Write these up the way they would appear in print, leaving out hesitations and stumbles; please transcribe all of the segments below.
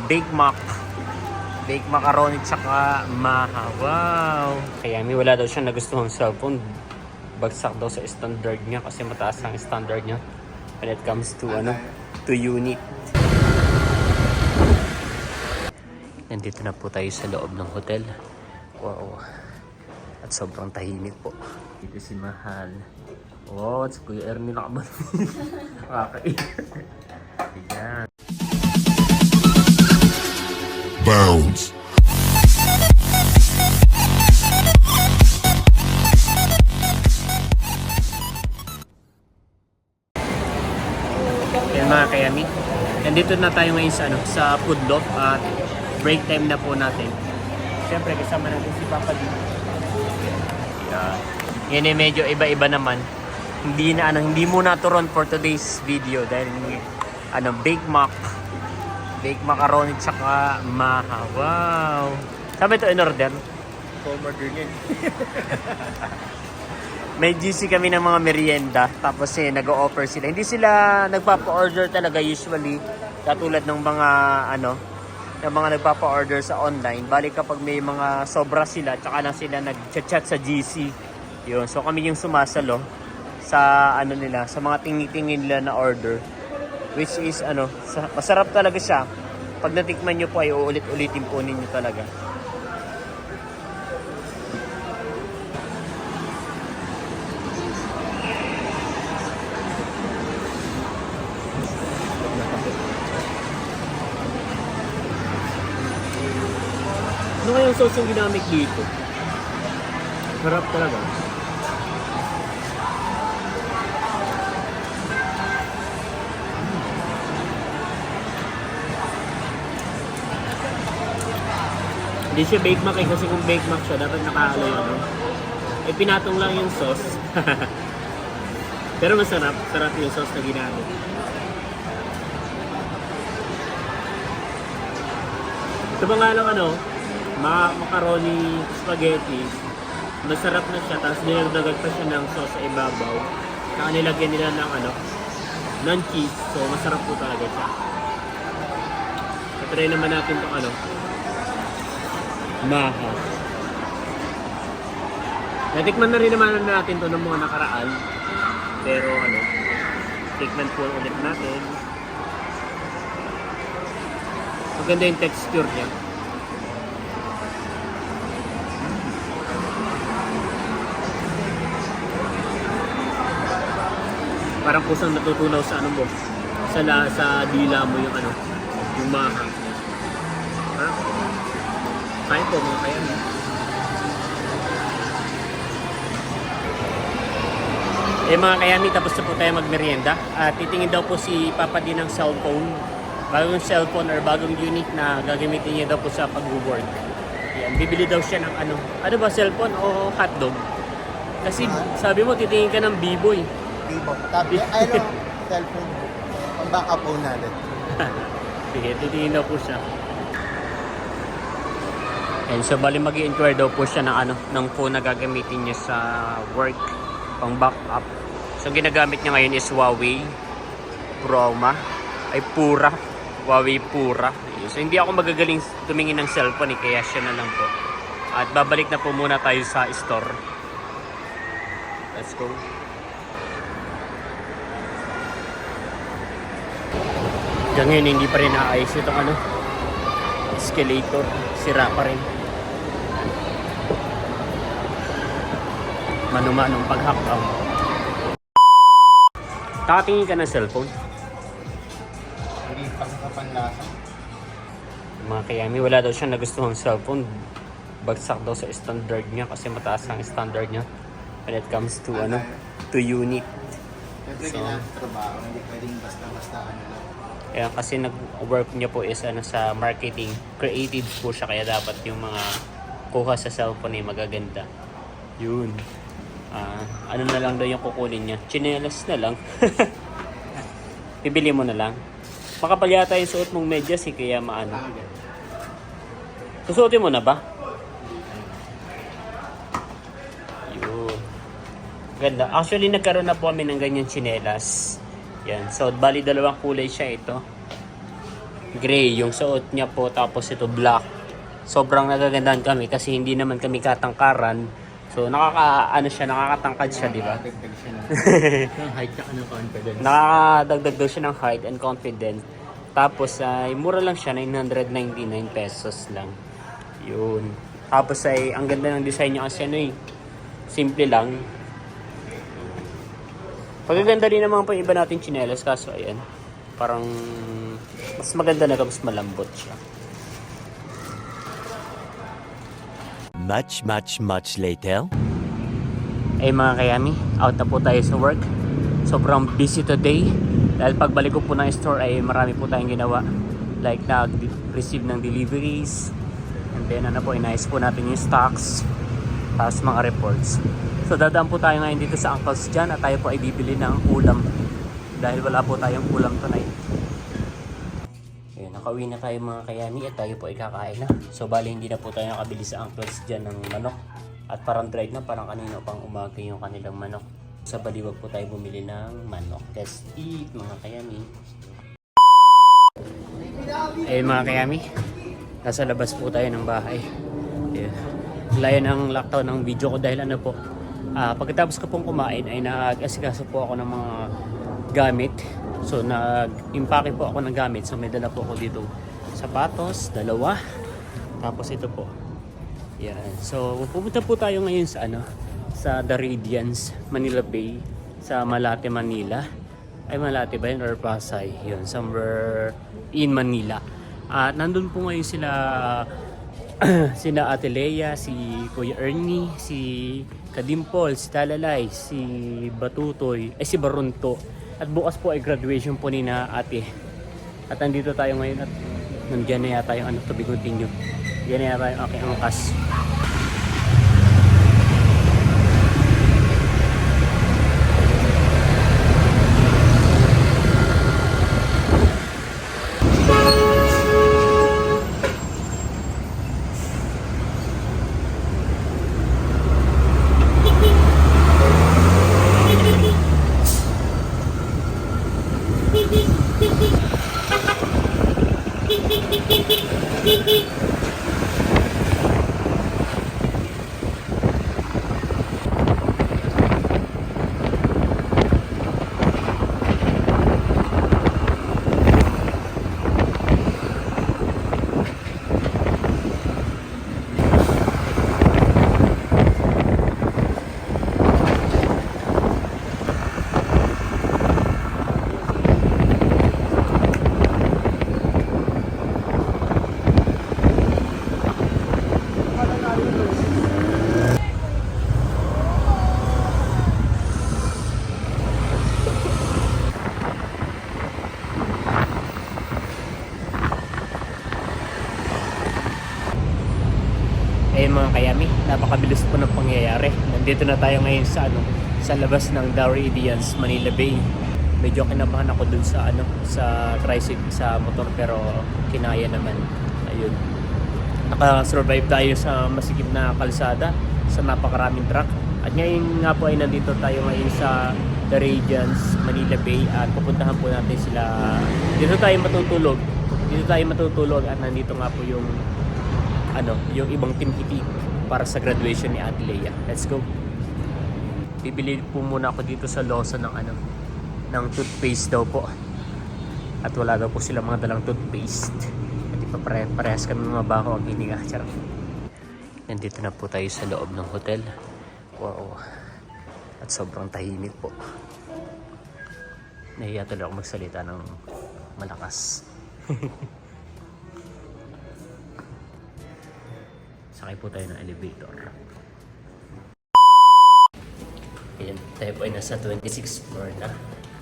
Big Mac. Big macaroni tsaka maha. Wow! Kaya may wala daw siyang nagustuhang cellphone. Bagsak daw sa standard niya kasi mataas ang standard niya when it comes to to unit. Nandito na po tayo sa loob ng hotel. Wow! At sobrang tahimik po. Dito si Mahal. Oh, it's Kuya Ernie nakaman. Nakakain. Ayan. Bounce. Yan mga kayami. Nandito na tayo ngayon sa food lot at break time na po natin. Siyempre kasama natin si Papa D. Yan eh medyo iba-iba naman. Hindi muna turon for today's video dahil Big Mac. Big macaroni tsaka maha. Wow! Sabi ito in order? Order niyan. May GC kami ng mga merienda. Tapos nag-o-offer sila. Hindi sila nagpapa-order talaga usually. Katulad ng mga ng mga nagpapa-order sa online. Balik kapag may mga sobra sila, tsaka lang sila nag-chat sa GC. Yun. So kami yung sumasalo sa nila, sa mga tingin nila na order. Which is masarap talaga siya. Pag natikman nyo po ay uulit-ulitin po ninyo talaga. Ano kayang sauce yung ginamit dito? Sarap talaga. Hindi siya Big Mac kasi kung Big Mac siya, dapat nakahalo yun. Pinatong lang yung sauce. Pero masarap. Sarap yung sauce na ginamit. Ito ba nga lang macaroni spaghetti. Masarap na siya. Tapos nilagdagan pa siya ng sauce sa ibabaw. Saka nilagyan nila ng cheese. So masarap po talaga siya. Try naman natin itong maha. Natikman na rin naman natin to ng mga nakaraan. Pero tikman po ulit natin. Maganda yung texture niya. Parang kusang natutunaw sa sa dila mo yung maha. Kain po mga kayami. Mga kayami, tapos na po tayo magmerienda. At titingin daw po si Papa din ng cellphone. Bagong cellphone or bagong unit na gagamitin niya daw po sa pag-work. Yan, bibili daw siya ng ano ba, cellphone o hotdog? Kasi sabi mo titingin ka ng B-boy. Vivo. Tapos, cellphone. Ang backup phone natin. Sige, titingin daw po siya. And so bali mag-i-inquire daw po siya ng phone na gagamitin niya sa work, pang backup. So ginagamit niya ngayon is Huawei Pura. So hindi ako magagaling tumingin ng cellphone kaya siya na lang po. At babalik na po muna tayo sa store. Let's go. Hanggang ngayon hindi pa rin naayos itong escalator. Sira pa rin. Mano-manong paghakam. Nakatingin ka ng cellphone? Hindi pangkapanlasa. Mga kayami, wala daw siyang nagustuhang cellphone. Bagsak daw sa standard niya kasi mataas ang standard niya when it comes to to unit. Siyempre trabaho, hindi pwedeng basta-basta lang. Kaya kasi nag-work niya po is sa marketing, creative po siya, kaya dapat yung mga kuha sa cellphone magaganda. Yun. Na lang daw yung kukunin niya? Chinelas na lang. Bibili mo na lang. Makapal yata yung suot mong medyas kaya Susuotin mo na ba? Yun. Ganda. Actually, nagkaroon na po kami ng ganyan chinelas. Yan. So, bali dalawang kulay siya ito. gray yung suot niya po, tapos ito black. Sobrang nagagandahan kami kasi hindi naman kami katangkaran. So nakakatangkad siya, di ba? Dagdag siya ng height at ng confidence. Nakakadagdag daw siya ng height and confidence. Tapos ay mura lang siya, 999 pesos lang. Yun. Tapos ay ang ganda ng design niya kasi simple lang. Pagaganda rin naman po yung iba natin tsinelas, kaso ayan. Parang mas maganda na ito, mas malambot siya. Much later. Eh mga kayami, out na po tayo sa work. Sobrang busy today. Dahil pagbalik ko po ng store ay marami po tayong ginawa. Like nag-receive ng deliveries. And then inayos po natin yung stocks. Tapos mga reports. So dadaan po tayo ngayon dito sa Uncle's dyan at tayo po ay bibili ng ulam. Dahil wala po tayong ulam tonight. Ayun, nakauwi na tayo mga kayami at tayo po ay kakain na. So bali hindi na po tayo nakabili sa Uncle's dyan ng manok. At parang dried na, parang kanino pang umaga yung kanilang manok. Sa Baliwag po tayo bumili ng manok. Let's eat mga kayami. Ayun mga kayami, nasa labas po tayo ng bahay. Ayun. Layo ng lockdown ng video ko dahil po, pagkatapos ko pong kumain ay nag-asikaso po ako ng mga gamit. So nag-impake po ako ng gamit. So may dala po ako dito sapatos, 2. Tapos ito po. Yan. So pupunta po tayo ngayon sa sa The Radiance, Manila Bay, sa Malate, Manila. Ay Malate ba yun or Pasay? Yun, somewhere in Manila. At nandun po ngayon sina Ate Lea, si Kuya Ernie, si Kadimpol, si Talalay, si Batutoy, si Barunto. At bukas po ay graduation po ni na ate. At nandito tayo ngayon at nandiyan na yata yung to be continue. Yan na yata yung aking angkas. Mga kayami, napakabilis po ng pangyayari. Nandito na tayo ngayon sa labas ng The Radiance, Manila Bay. Medyo kinabahan ako dun sa sa tricycle, sa motor, pero kinaya naman. Ayun. Naka-survive tayo sa masikip na kalsada, sa napakaraming truck. At ngayon nga po ay nandito tayo ngayon sa The Radiance, Manila Bay, at pupuntahan po natin sila. Dito tayo matutulog at nandito nga po yung yung ibang team hitik para sa graduation ni Ate Lea. Let's go. Bibili po muna ako dito sa Lawson ng toothpaste daw po. At wala daw po sila mga dalang toothpaste. At parehas kami mabaho ang hininga. Charot. Nandito na po tayo sa loob ng hotel. Wow. At sobrang tahimik po. Nahiya tuloy ako magsalita ng malakas. Sakay po tayo ng elevator. Ayan, tayo po ay nasa 26th floor na.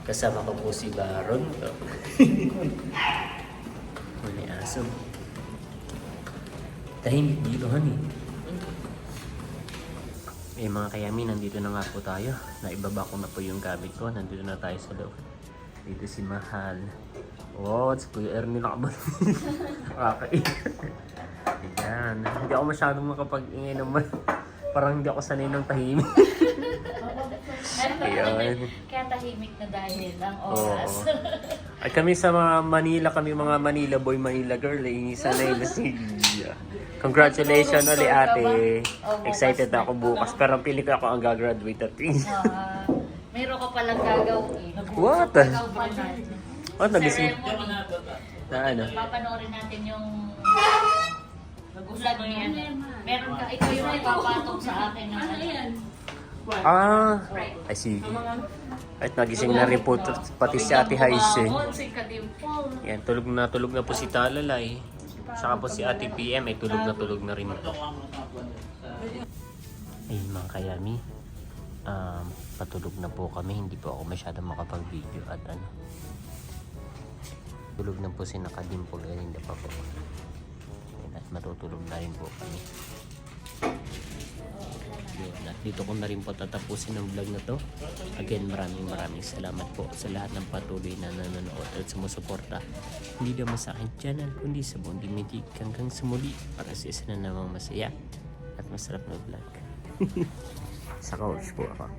Kasama ko po si Baron. Muli aso. Tahimik dito, honey. Mga kayami, nandito na nga po tayo. Naibaba ko na po yung gamit ko. Nandito na tayo sa loob. Dito si Mahal. Oh, it's Kuya Ernie nakabal. Okay. Ayan. Hindi ako masyadong makapag-ingay naman. Parang hindi ako sanay ng tahimik. Kaya tahimik na dahil ang oras. Ay kami sa mga Manila, kami mga Manila boy, Manila girl, sanay na siya. Congratulations ulit ate. Excited ako bukas, pero pili ko ako ang gagraduate at Meron ka palang gagawin. What? Gagawin natin. What? Nagising? Ceremony. Na ano? Papanoorin natin yung vlog niya. Meron ka, ikaw yung ipapatong sa akin ng I see. At nagising na rin po pati si Ate Haisen. Si Kadimpol. Yan, tulog na po si Talalay. Saka po si Ate PM ay tulog na rin. Ayun mga kayami. Patulog na po kami. Hindi po ako masyadong makapag-video at ano. Tulog na po si Nakadimpol. Hindi pa po. At matutulog na rin po kami. Yun, at dito ko na rin po tatapusin ang vlog na to. Again, maraming salamat po sa lahat ng patuloy na nanonood at sumusuporta. Hindi naman sa akin channel, kundi sa Bondi Medic. Hanggang sa muli para sa isa na namang masaya at masarap na vlog. Sa couch po ako.